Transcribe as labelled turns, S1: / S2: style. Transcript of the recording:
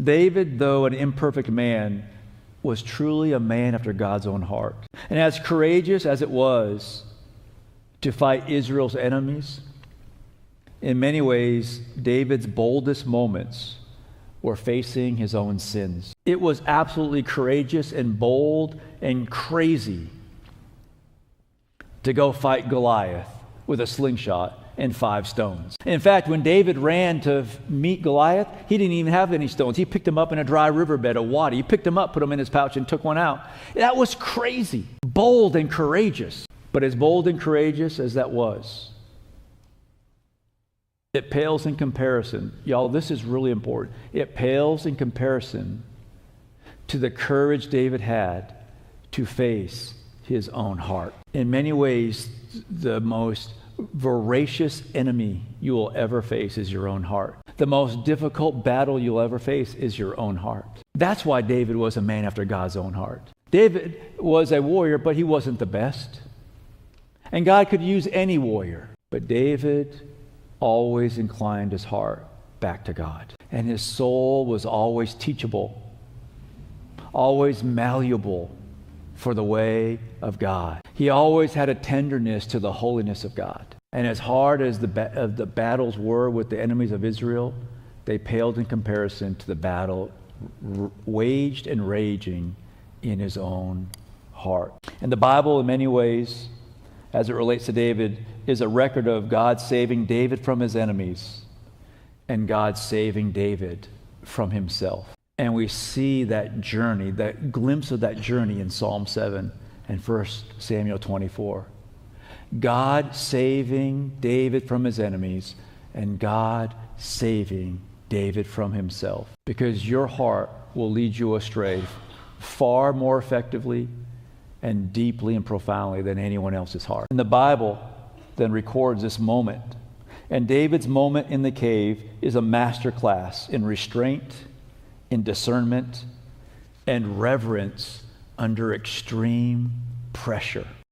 S1: David, though an imperfect man, was truly a man after God's own heart. And as courageous as it was to fight Israel's enemies, in many ways, David's boldest moments were facing his own sins. It was absolutely courageous and bold and crazy to go fight Goliath with a slingshot and 5 stones. In fact, when David ran to meet Goliath, he didn't even have any stones. He picked them up in a dry riverbed of water. He picked them up, put them in his pouch, and took one out. That was crazy, bold and courageous. But as bold and courageous as that was, it pales in comparison. Y'all, this is really important. It pales in comparison to the courage David had to face his own heart. In many ways, the most voracious enemy you will ever face is your own heart. The most difficult battle you'll ever face is your own heart. That's why David was a man after God's own heart. David was a warrior, but he wasn't the best. And God could use any warrior. But David always inclined his heart back to God. And his soul was always teachable, always malleable for the way of God. He always had a tenderness to the holiness of God. And as hard as the battles were with the enemies of Israel, they paled in comparison to the battle waged and raging in his own heart. And the Bible, in many ways, as it relates to David, is a record of God saving David from his enemies and God saving David from himself. And we see that journey, that glimpse of that journey in Psalm 7 and 1 Samuel 24. God saving David from his enemies and God saving David from himself. Because your heart will lead you astray far more effectively and deeply and profoundly than anyone else's heart. And the Bible then records this moment. And David's moment in the cave is a master class in restraint, in discernment, and reverence under extreme pressure.